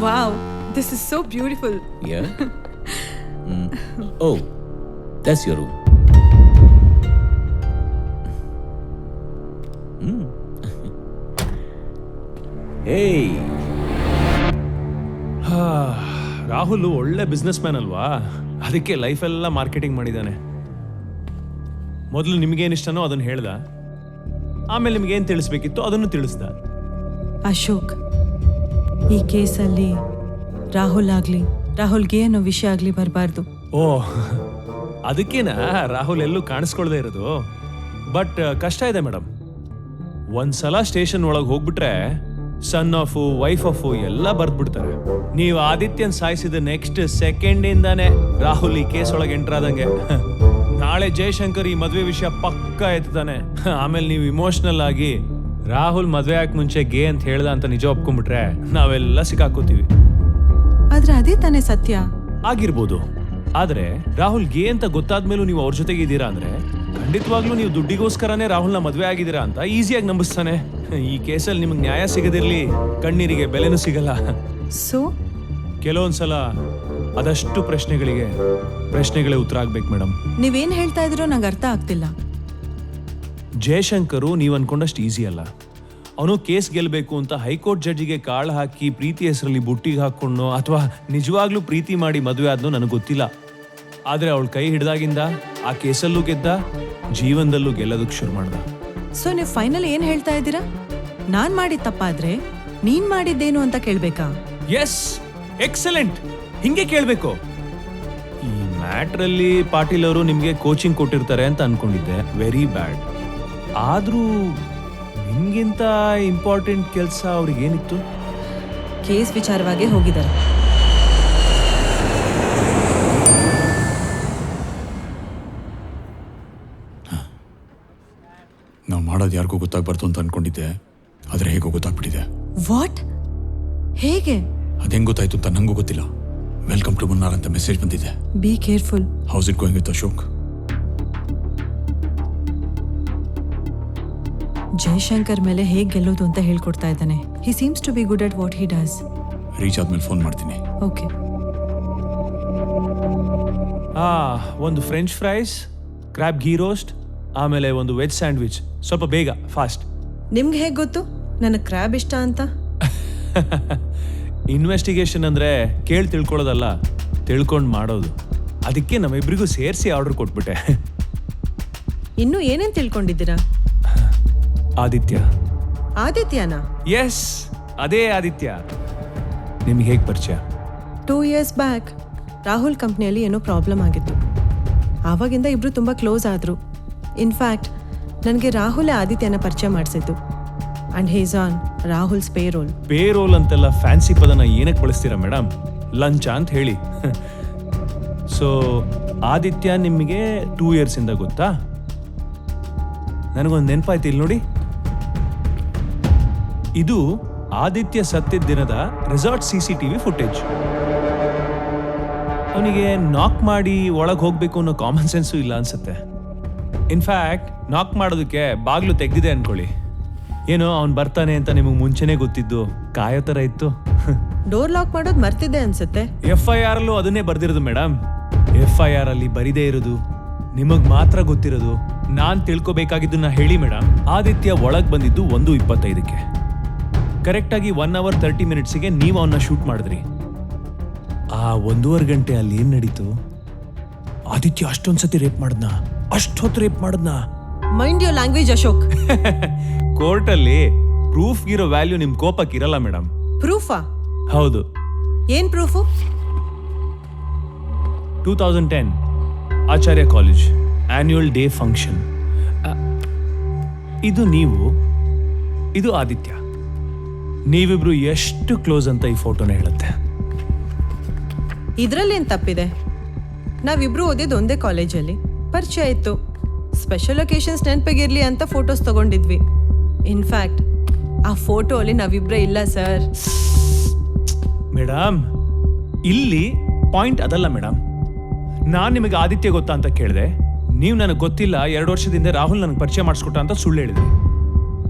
Wow, this is so beautiful. Yeah? Oh, that's your room. Hey. Rahul ಒಳ್ಳೆ business man ಅಲ್ವಾ, ಅದಕ್ಕೆ ಲೈಫೆಲ್ಲ marketing ಮಾಡಿದ್ದಾನೆ. ಮೊದಲು ನಿಮ್ಗೇನು ಇಷ್ಟನೋ ಅದನ್ನು ಹೇಳ್ದ, ಆಮೇಲೆ ನಿಮ್ಗೇನು ತಿಳಿಸ್ಬೇಕಿತ್ತು ಅದನ್ನು ತಿಳಿಸ್ದ. ಅಶೋಕ್, ಈ ಕೇಸಲ್ಲಿ ರಾಹುಲ್ಗೆ ಅನ್ನೋ ವಿಷಯ ಆಗಲಿ ಬರಬಾರ್ದು. ಓ, ಅದಕ್ಕೇನಾ ರಾಹುಲ್ ಎಲ್ಲೂ ಕಾಣಿಸ್ಕೊಳ್ದೇ ಇರೋದು. ಬಟ್ ಕಷ್ಟ ಇದೆ ಮೇಡಮ್. ಒಂದ್ಸಲ ಸ್ಟೇಷನ್ ಒಳಗೆ ಹೋಗ್ಬಿಟ್ರೆ ಸನ್ ಆಫ್ ವೈಫ್ ಆಫ್ ಎಲ್ಲ ಬರ್ದ್ಬಿಡ್ತಾರೆ. ನೀವು ಆದಿತ್ಯನ್ ಸಾಯಿಸಿದ ನೆಕ್ಸ್ಟ್ ಸೆಕೆಂಡ್ ಇಂದಾನೆ ರಾಹುಲ್ ಈ ಕೇಸ್ ಒಳಗೆ ಎಂಟರ್ ಆದಂಗೆ. ನಾಳೆ ಜಯಶಂಕರ್ ಈ ಮದ್ವೆ ವಿಷಯ ಪಕ್ಕ ಎತ್ತಾನೆ. ಆಮೇಲೆ ನೀವು ಇಮೋಷನಲ್ ಆಗಿ ರಾಹುಲ್ ಮದ್ವೆ ಆಕ್ ಮುಂಚೆ ಗೇ ಅಂತ ಹೇಳ್ದ ಅಂತ ನಿಜ ಒಪ್ಕೊಂಡ್ಬಿಟ್ರೆ ನಾವೆಲ್ಲ ಸಿಕ್ಕಾಕೋತೀವಿ. ಆದ್ರೆ ಅದೇ ತಾನೇ ಸತ್ಯ. ಆಗಿರ್ಬೋದು, ಆದ್ರೆ ರಾಹುಲ್ ಗೇ ಅಂತ ಗೊತ್ತಾದ್ಮೇಲೂ ನೀವು ಅವ್ರ ಜೊತೆಗೆ ಇದ್ದೀರಾ ಅಂದ್ರೆ ಖಂಡಿತವಾಗ್ಲೂ ನೀವು ದುಡ್ಡಿಗೋಸ್ಕರನೇ ರಾಹುಲ್ನ ಮದ್ವೆ ಆಗಿದ್ದೀರಾ ಅಂತ ಈಸಿಯಾಗಿ ನಂಬಿಸ್ತಾನೆ. ಈ ಕೇಸಲ್ಲಿ ನಿಮ್ಗೆ ನ್ಯಾಯ ಸಿಗದಿರ್ಲಿ, ಕಣ್ಣೀರಿಗೆ ಬೆಲೆನೂ ಸಿಗಲ್ಲ. ಸೊ ಕೆಲವೊಂದ್ಸಲ ಅದಷ್ಟು ಪ್ರಶ್ನೆಗಳೇ ಉತ್ತರ ಆಗ್ಬೇಕು ಮೇಡಮ್. ನೀವೇನ್ ಹೇಳ್ತಾ ಇದ್ರೋ ನಂಗೆ ಅರ್ಥ ಆಗ್ತಿಲ್ಲ. ಜಯಶಂಕರು ನೀವು ಅನ್ಕೊಂಡಷ್ಟು ಈಸಿ ಅಲ್ಲ. ಅವನು ಕೇಸ್ ಗೆಲ್ಲಬೇಕು ಅಂತ ಹೈಕೋರ್ಟ್ ಜಡ್ಜಿಗೆ ಕಾಳು ಹಾಕಿ ಪ್ರೀತಿ ಹೆಸರಲ್ಲಿ ಬುಟ್ಟಿಗೆ ಹಾಕೊಂಡು ಅಥವಾ ನಿಜವಾಗ್ಲೂ ಪ್ರೀತಿ ಮಾಡಿ ಮದುವೆ ಆದ್ನೋ ನನಗೆ ಗೊತ್ತಿಲ್ಲ. ಆದ್ರೆ ಅವಳ ಕೈ ಹಿಡ್ದಾಗಿಂದ ಆ ಕೇಸಲ್ಲೂ ಗೆದ್ದ, ಜೀವನದಲ್ಲೂ ಗೆಲ್ಲೋದಕ್ಕೆ ಶುರು ಮಾಡ್ದ. ಸೊ ನೀವು ಫೈನಲ್ ಏನ್ ಹೇಳ್ತಾ ಇದ್ದೀರಾ? ನಾನ್ ಮಾಡಿದ ತಪ್ಪಾದ್ರೆ ನೀನ್ ಮಾಡಿದ್ದೇನು ಅಂತ ಕೇಳ್ಬೇಕಾ? ಎಸ್, ಎಕ್ಸಲೆಂಟ್, ಹಿಂಗೆ ಕೇಳ್ಬೇಕು. ಈ ಮ್ಯಾಟ್ರಲ್ಲಿ ಪಾಟೀಲ್ ಅವರು ನಿಮ್ಗೆ ಕೋಚಿಂಗ್ ಕೊಟ್ಟಿರ್ತಾರೆ ಅಂತ ಅನ್ಕೊಂಡಿದ್ದೆ. Very bad. ಆದ್ರೂ ನಿಮ್ಗಿಂತ ಇಂಪಾರ್ಟೆಂಟ್ ಕೆಲಸ ಅವ್ರಿಗೆ ಏನಿತ್ತು? ಕೇಸ್ ವಿಚಾರವಾಗಿ ಹೋಗಿದ್ದಾರೆ. ನಾವು ಮಾಡೋದು ಯಾರಿಗೂ ಗೊತ್ತಾಗ್ಬಾರ್ದು ಅಂತ ಅನ್ಕೊಂಡಿದ್ದೆ, ಆದ್ರೆ ಹೇಗೋ ಗೊತ್ತಾಗ್ಬಿಟ್ಟಿದೆ. ವಾಟ್? ಹೇಗೆ? ಅದೇಂಗ್ ಗೊತ್ತಾಯ್ತು ಅಂತ ನಂಗೂ ಗೊತ್ತಿಲ್ಲ. ವೆಲ್ಕಮ್ ಟು ಮುನ್ನಾರ್ ಅಂತ ಮೆಸೇಜ್ ಬಂದಿದೆ. Be careful. How's it going with Ashok? Jaishankar ಮೇಲೆ ಹೇಗೆ ಗೆಲ್ಲೋದು ಅಂತ ಹೇಳ್ಕೊಡ್ತಾ ಇದ್ದಾನೆ. He seems to be good at what he does. Reach ಆದ್ಮೇಲೆ ಫೋನ್ ಮಾಡ್ತೀನಿ. ಓಕೆ. ಒಂದು French fries, crab ghee roast, ಆಮೇಲೆ ಒಂದು ವೆಜ್ ಸ್ಯಾಂಡ್ವಿಚ್. ಸ್ವಲ್ಪ ಬೇಗ, ಫಾಸ್ಟ್. ನಿಮ್ಗೆ ಹೇಗೆ ಗೊತ್ತು ನನಗೆ ಕ್ರ್ಯಾಬ್ ಇಷ್ಟ ಅಂತ? ಇನ್ವೆಸ್ಟಿಗೇಷನ್ ಅಂದ್ರೆ ಕೇಳಿ ತಿಳ್ಕೊಳ್ಳೋದಲ್ಲ, ತಿಳ್ಕೊಂಡು ಮಾಡೋದು. ಅದಕ್ಕೆ ನಮ್ಮಿಬ್ರಿಗೂ ಸೇರಿಸಿ ಆರ್ಡರ್ ಕೊಟ್ಬಿಟ್ಟೆ. ಇನ್ನು ಏನೇನ್ ತಿಳ್ಕೊಂಡಿದ್ದೀರಾ? ಆದಿತ್ಯನಾ? ಎಸ್, ಅದೇ ಆದಿತ್ಯ. ನಿಮ್ಗೆ ಹೇಗೆ ಪರಿಚಯ? 2 years ಬ್ಯಾಕ್ ರಾಹುಲ್ ಕಂಪ್ನಿಯಲ್ಲಿ ಏನೋ ಪ್ರಾಬ್ಲಮ್ ಆಗಿತ್ತು. ಆವಾಗಿಂದ ಇಬ್ರು ತುಂಬಾ ಕ್ಲೋಸ್ ಆದ್ರು. ಇನ್ಫ್ಯಾಕ್ಟ್ ನನಗೆ ರಾಹುಲ್ ಆದಿತ್ಯನ ಪರಿಚಯ ಮಾಡಿಸಿದ್ದು. And he's on Rahul's payroll. Payroll ಅಂತೆಲ್ಲ ಫ್ಯಾನ್ಸಿ ಪದನ ಏನಕ್ಕೆ ಬಳಸ್ತೀರಾ ಮೇಡಮ್? ಲಂಚ ಅಂತ ಹೇಳಿ. ಸೊ ಆದಿತ್ಯ ನಿಮಗೆ 2 years ಇಂದ ಗೊತ್ತಾ? ನನಗೊಂದು ನೆನಪಾಯ್ತು, ಇಲ್ಲಿ ನೋಡಿ. ಇದು ಆದಿತ್ಯ ಸತ್ತಿದ್ದ ದಿನದ ರೆಸಾರ್ಟ್ CCTV ಫುಟೇಜ್. ಅವನಿಗೆ ನಾಕ್ ಮಾಡಿ ಒಳಗೆ ಹೋಗ್ಬೇಕು ಅನ್ನೋ ಕಾಮನ್ ಸೆನ್ಸು ಇಲ್ಲ ಅನ್ಸುತ್ತೆ. ಇನ್ಫ್ಯಾಕ್ಟ್ ನಾಕ್ ಮಾಡೋದಕ್ಕೆ ಬಾಗ್ಲು ತೆಗ್ದಿದೆ ಅನ್ಕೊಳ್ಳಿ. ಏನೋ ಅವ್ನು ಬರ್ತಾನೆ ಅಂತ ನಿಮಗೆ ಮುಂಚೆನೆ ಗೊತ್ತಿದ್ದು ಕಾಯೋ ಥರ ಇತ್ತು. ಡೋರ್ ಲಾಕ್ ಮಾಡೋದು ಮರ್ತಿದ್ದೆ ಅನ್ಸುತ್ತೆ. FIR ಅಲ್ಲೂ ಅದನ್ನೇ ಬರ್ದಿರೋದು ಮೇಡಮ್. FIR ಅಲ್ಲಿ ಬರಿದೇ ಇರೋದು, ನಿಮಗ್ ಮಾತ್ರ ಗೊತ್ತಿರೋದು. ನಾನ್ ತಿಳ್ಕೊಬೇಕಾಗಿದ್ದನ್ನ ಹೇಳಿ ಮೇಡಮ್. ಆದಿತ್ಯ ಒಳಗ್ ಬಂದಿದ್ದು 1:25ಕ್ಕೆ. ಕರೆಕ್ಟ್ ಆಗಿ 1 hour 30 minutesಗೆ ನೀವು ಅವನ್ನ ಶೂಟ್ ಮಾಡಿದ್ರಿ. ಆ 1.5 ಗಂಟೆ ಅಲ್ಲಿ ಏನ್ ನಡೀತು? ಆದಿತ್ಯ ಅಷ್ಟೊಂದ್ಸತಿ ರೇಪ್ ಮಾಡಿದ್ನ, ಅಷ್ಟೊತ್ತು ರೇಪ್ ಮಾಡಿದ್ನ. Mind your language Ashok. ಕೋರ್ಟಲ್ಲಿ ಪ್ರೂಫ್ ಇರೋ ವ್ಯಾಲ್ಯೂ ನಿಮ್ ಕೋಪಕ್ಕೆ ಇರಲ್ಲ ಮೇಡಮ್. ಪ್ರೂಫಾ? ಹೌದು. ಏನ್ ಪ್ರೂಫು? 2010 ಆಚಾರ್ಯ ಕಾಲೇಜ್ ಆನ್ಯುವಲ್ ಡೇ ಫಂಕ್ಷನ್. ಇದು ನೀವು, ಇದು ಆದಿತ್ಯ. ನೀವಿಬ್ರು ಎಷ್ಟು ಕ್ಲೋಸ್ ಅಂತ ಈ ಫೋಟೋನ ಹೇಳುತ್ತೆ. ಇದ್ರಲ್ಲೇನ್ ತಪ್ಪಿದೆ? ನಾವಿಬ್ರು ಓದಿದ್ದು ಒಂದೇ ಕಾಲೇಜಲ್ಲಿ, ಪರಿಚಯ ಇತ್ತು. ಸ್ಪೆಷಲ್ ಒಕೇಶನ್ಸ್ ನೆನಪಿಗಿರ್ಲಿ ಅಂತ ಫೋಟೋಸ್ ತಗೊಂಡಿದ್ವಿ. ಇನ್ಫ್ಯಾಕ್ಟ್ ಆ ಫೋಟೋ ಅಲ್ಲಿ ನಾವಿಬ್ರೇ ಇಲ್ಲ ಸರ್. ಮೇಡಮ್, ಇಲ್ಲಿ ಪಾಯಿಂಟ್ ಅದಲ್ಲ ಮೇಡಮ್. ನಾನು ನಿಮಗೆ ಆದಿತ್ಯ ಗೊತ್ತಾ ಅಂತ ಕೇಳಿದೆ, ನೀವು ನನಗೆ ಗೊತ್ತಿಲ್ಲ, 2 ವರ್ಷದಿಂದ ರಾಹುಲ್ ನನಗೆ ಪರಿಚಯ ಮಾಡಿಸ್ಕೊಟ್ಟ ಅಂತ ಸುಳ್ಳು ಹೇಳಿದ್ರಿ.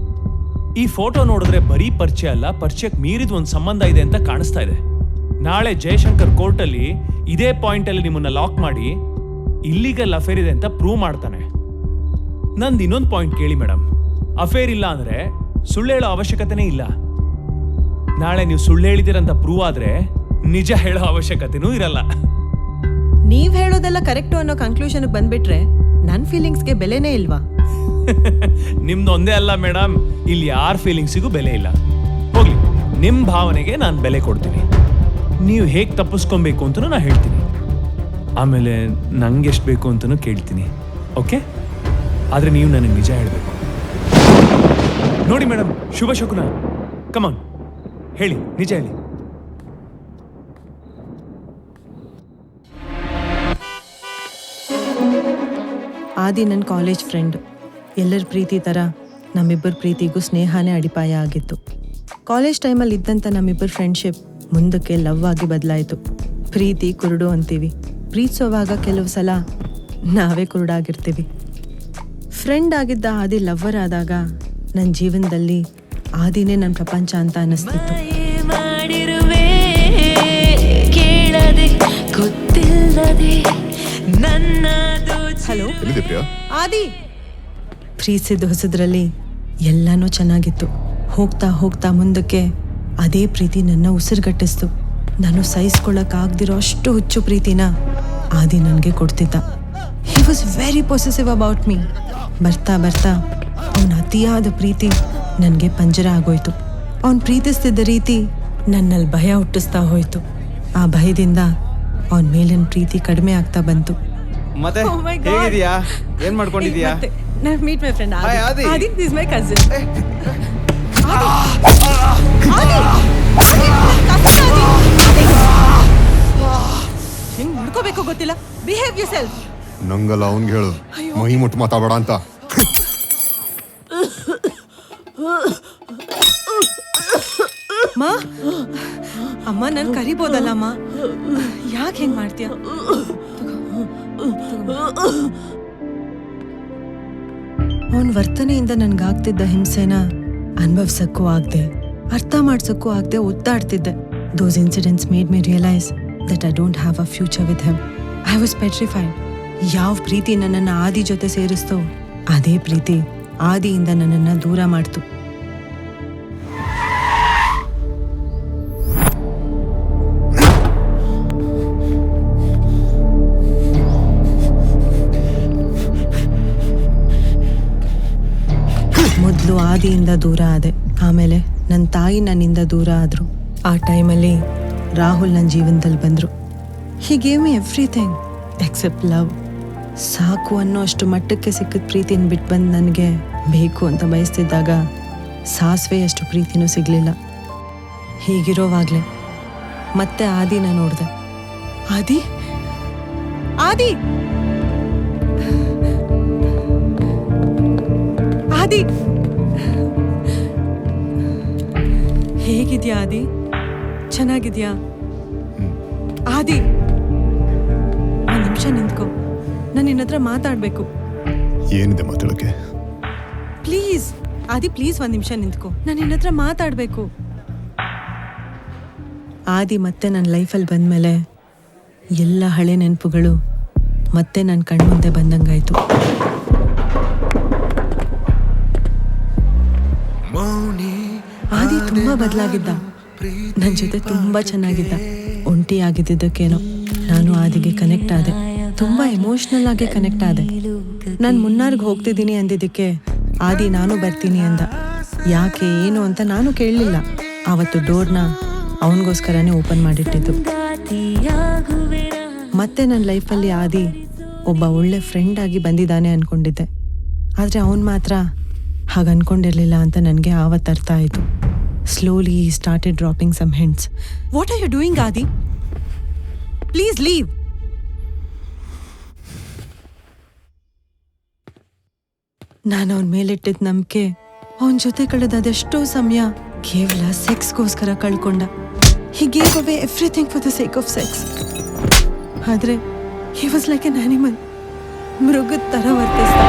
ಈ ಫೋಟೋ ನೋಡಿದ್ರೆ ಬರೀ ಪರಿಚಯ ಅಲ್ಲ, ಪರಿಚಯಕ್ಕೆ ಮೀರಿದ ಒಂದು ಸಂಬಂಧ ಇದೆ ಅಂತ ಕಾಣಿಸ್ತಾ ಇದೆ. ನಾಳೆ ಜಯಶಂಕರ್ ಕೋರ್ಟಲ್ಲಿ ಇದೇ ಪಾಯಿಂಟಲ್ಲಿ ನಿಮ್ಮನ್ನ ಲಾಕ್ ಮಾಡಿ ಇಲ್ಲಿಗಲ್ ಅಫೇರ್ ಇದೆ ಅಂತ ಪ್ರೂವ್ ಮಾಡ್ತಾನೆ. ನಂದು ಇನ್ನೊಂದು ಪಾಯಿಂಟ್ ಕೇಳಿ ಮೇಡಮ್, ಅಫೇರ್ ಇಲ್ಲ ಅಂದ್ರೆ ಸುಳ್ಳು ಹೇಳೋ ಅವಶ್ಯಕತೆನೇ ಇಲ್ಲ. ನಾಳೆ ನೀವು ಸುಳ್ಳು ಹೇಳಿದಿರಂತ ಪ್ರೂವ್ ಆದ್ರೆ ನಿಜ ಹೇಳೋ ಅವಶ್ಯಕತೆನೂ ಇರಲ್ಲ. ನೀವ್ ಹೇಳೋದೆಲ್ಲ ಕರೆಕ್ಟು ಅನ್ನೋ ಕನ್ಕ್ಲೂಷನ್ ಬಂದ್ಬಿಟ್ರೆ ನನ್ನ ಫೀಲಿಂಗ್ಸ್ಗೆ ಬೆಲೆನೇ ಇಲ್ವಾ? ನಿಮ್ದು ಒಂದೇ ಅಲ್ಲ ಮೇಡಮ್, ಇಲ್ಲಿ ಯಾರ ಫೀಲಿಂಗ್ಸಿಗೂ ಬೆಲೆ ಇಲ್ಲ. ಹೋಗ್ಲಿ, ನಿಮ್ ಭಾವನೆಗೆ ನಾನು ಬೆಲೆ ಕೊಡ್ತೀನಿ. ನೀವು ಹೇಗೆ ತಪ್ಪಿಸ್ಕೊಬೇಕು ಅಂತಲೂ ನಾನು ಹೇಳ್ತೀನಿ. ಆಮೇಲೆ ನಂಗೆ ಎಷ್ಟು ಬೇಕು ಅಂತಲೂ ಕೇಳ್ತೀನಿ. ಓಕೆ? ಆದರೆ ನೀವು ನನಗೆ ನಿಜ ಹೇಳಬೇಕು. ನೋಡಿ ಮೇಡಮ್, ಶುಭ ಶಕುನ. ಕಮಾನ್, ಹೇಳಿ, ನಿಜ ಹೇಳಿ. ಆದಿ ನನ್ನ ಕಾಲೇಜ್ ಫ್ರೆಂಡ್. ಎಲ್ಲರ ಪ್ರೀತಿ ಥರ ನಮ್ಮಿಬ್ಬರ ಪ್ರೀತಿಗೂ ಸ್ನೇಹನೇ ಅಡಿಪಾಯ ಆಗಿತ್ತು. ಕಾಲೇಜ್ ಟೈಮಲ್ಲಿ ಇದ್ದಂಥ ನಮ್ಮಿಬ್ಬರ ಫ್ರೆಂಡ್ಶಿಪ್ ಮುಂದಕ್ಕೆ ಲವ್ ಆಗಿ ಬದಲಾಯಿತು. ಪ್ರೀತಿ ಕುರುಡು ಅಂತೀವಿ. ಪ್ರೀತಿಸೋವಾಗ ಕೆಲವು ಸಲ ನಾವೇ ಕುರುಡಾಗಿರ್ತೀವಿ. ಫ್ರೆಂಡ್ ಆಗಿದ್ದ ಆದಿ ಲವ್ವರ್ ಆದಾಗ ನನ್ನ ಜೀವನದಲ್ಲಿ ಆದಿನೇ ನನ್ನ ಪ್ರಪಂಚ ಅಂತ ಅನ್ನಿಸ್ತಿತ್ತು. ಹಲೋ ಆದಿ. ಪ್ರೀತಿಸಿದ ಹೊಸದ್ರಲ್ಲಿ ಎಲ್ಲನೂ ಚೆನ್ನಾಗಿತ್ತು. ಹೋಗ್ತಾ ಹೋಗ್ತಾ ಮುಂದಕ್ಕೆ ಅದೇ ಪ್ರೀತಿ ನನ್ನ ಉಸಿರುಗಟ್ಟಿಸ್ತು. ನಾನು ಸಹಿಸ್ಕೊಳ್ಳೋಕ್ಕಾಗ್ದಿರೋ ಅಷ್ಟು ಹುಚ್ಚು ಪ್ರೀತಿನ ಆದಿ ನನಗೆ ಕೊಡ್ತಿದ್ದ. He was very possessive about me. ಬರ್ತಾ ಬರ್ತಾ ಅವನ ಅತಿಯಾದ ಪ್ರೀತಿ ನನಗೆ ಪಂಜರ ಆಗೋಯ್ತು. ಅವನು ಪ್ರೀತಿಸ್ತಿದ್ದ ರೀತಿ ನನ್ನಲ್ಲಿ ಭಯ ಹುಟ್ಟಿಸ್ತಾ ಹೋಯ್ತು. ಆ ಭಯದಿಂದ ಅವನ ಮೇಲಿನ ಪ್ರೀತಿ ಕಡಿಮೆ ಆಗ್ತಾ ಬಂತು. ಮತ್ತೆ ಹೇಗಿದೀಯಾ? ಏನ್ ಮಾಡ್ಕೊಂಡಿದೀಯಾ? Meet my friend Hi, Adi. Adi, this is my cousin. ಹೆಂಗ್ ಮಾಡ್ಕೋಬೇಕು ಗೊತ್ತಿಲ್ಲ. Behave you self. ನಂಗಲ್ಲ ಅವನ್ಗೆ ಹೇಳು, ಮೈ ಮುಟ್ಟು ಮಾತಾಡಬೇಡ ಅಂತ. ಮಾ, ಅಮ್ಮ ನನ್ ಕರಿಬೋದಲ್ಲ ಅಮ್ಮ. ಯಾಕೆ ಹೆಂಗ್ ಮಾಡ್ತೀಯ? ಅವನ ವರ್ತನೆಯಿಂದ ನನ್ಗಾಗ್ತಿದ್ದ ಹಿಂಸೆನ ಅನುಭವ್ಸಕ್ಕೂ ಆಗದೆ, ಅರ್ಥ ಮಾಡ್ಸಕ್ಕೂ ಆಗದೆ ಒದ್ದಾಡ್ತಿದ್ದೆ. Those incidents made me realise that I don't have a future with him. I was petrified. ಯಾವ ಪ್ರೀತಿ ನನ್ನನ್ನು ಆದಿ ಜೊತೆ ಸೇರಿಸ್ತೋ ಅದೇ ಪ್ರೀತಿ ಆದಿಯಿಂದ ನನ್ನನ್ನು ದೂರ ಮಾಡ್ತು. ಮೊದಲು ಆದಿಯಿಂದ ದೂರ ಆದೆ, ಆಮೇಲೆ ನನ್ನ ತಾಯಿ ನನ್ನಿಂದ ದೂರ ಆದರು. ಆ ಟೈಮಲ್ಲಿ ರಾಹುಲ್ ನನ್ನ ಜೀವನದಲ್ಲಿ ಬಂದರು. He gave me everything except love. ಸಾಕು ಅನ್ನೋ ಅಷ್ಟು ಮಟ್ಟಕ್ಕೆ ಸಿಕ್ಕಿದ ಪ್ರೀತಿನ ಬಿಟ್ಟು ಬಂದು ನನಗೆ ಬೇಕು ಅಂತ ಬಯಸ್ತಿದ್ದಾಗ ಸಾಸಿವೆಯಷ್ಟು ಪ್ರೀತಿನೂ ಸಿಗಲಿಲ್ಲ. ಹೀಗಿರೋವಾಗಲೇ ಮತ್ತೆ ಆದಿನ ನೋಡಿದೆ. ಆದಿ ಆದಿ ಆದಿ, ಹೇಗಿದ್ಯಾ ಆದಿ? ಚೆನ್ನಾಗಿದ್ಯಾ ಆದಿ? ಒಂದು ನಿಮಿಷ ನಿಂತ್ಕೋ, ನಾನು ನಿನ್ನ ಹತ್ರ ಮಾತಾಡಬೇಕು. ಏನಿದೆ ಮಾತಾಡೋಕ್ಕೆ? ಪ್ಲೀಸ್ ಆದಿ, ಪ್ಲೀಸ್ ಒಂದು ನಿಮಿಷ ನಿಂತ್ಕೋ, ನಾನು ನಿನ್ನ ಹತ್ರ ಮಾತಾಡಬೇಕು. ಆದಿ ಮತ್ತೆ ನನ್ನ ಲೈಫಲ್ಲಿ ಬಂದಮೇಲೆ ಎಲ್ಲ ಹಳೆ ನೆನಪುಗಳು ಮತ್ತೆ ನನ್ನ ಕಣ್ಮುಂದೆ ಬಂದಂಗಾಯ್ತು. ಆದಿ ತುಂಬಾ ಬದಲಾಗಿದ್ದ, ನನ್ನ ಜೊತೆ ತುಂಬಾ ಚೆನ್ನಾಗಿದ್ದ. ಒಂಟಿ ಆಗಿದ್ದಕ್ಕೇನೋ ನಾನು ಆದಿಗೆ ಕನೆಕ್ಟ್ ಆದೆ, ತುಂಬಾ ಎಮೋಷ್ನಲ್ ಆಗಿ ಕನೆಕ್ಟ್ ಆದೆ. ನಾನು ಮುನ್ನಾರ್ಗೆ ಹೋಗ್ತಿದ್ದೀನಿ ಅಂದಿದ್ದಕ್ಕೆ ಆದಿ ನಾನು ಬರ್ತೀನಿ ಅಂದ. ಯಾಕೆ ಏನು ಅಂತ ನಾನು ಕೇಳಲಿಲ್ಲ. ಆವತ್ತು ಡೋರ್ನ ಅವನಿಗೋಸ್ಕರನೇ ಓಪನ್ ಮಾಡಿಟ್ಟಿದ್ದು. ಮತ್ತೆ ನನ್ನ ಲೈಫಲ್ಲಿ ಆದಿ ಒಬ್ಬ ಒಳ್ಳೆ ಫ್ರೆಂಡ್ ಆಗಿ ಬಂದಿದ್ದಾನೆ ಅನ್ಕೊಂಡಿದ್ದೆ. ಆದರೆ ಅವನು ಮಾತ್ರ ಹಾಗೆ ಅನ್ಕೊಂಡಿರ್ಲಿಲ್ಲ ಅಂತ ನನಗೆ ಆವತ್ತು ಅರ್ಥ ಆಯಿತು. Slowly he started dropping some hints. What are you doing, Adi? Please leave. ನಾನು ಅವನ ಮೇಲಿಟ್ಟಿದ್ದ ನಂಬಿಕೆ, ಅವನ ಜೊತೆ ಕಳೆದ ಅದೆಷ್ಟೋ ಸಮಯ ಕೇವಲ ಸೆಕ್ಸ್ಗೋಸ್ಕರ ಕಳ್ಕೊಂಡ. He gave away everything for the sake of sex. ಆದರೆ he was like an animal. ಮೃಗದ ಥರ ವರ್ತಿಸ್ದ.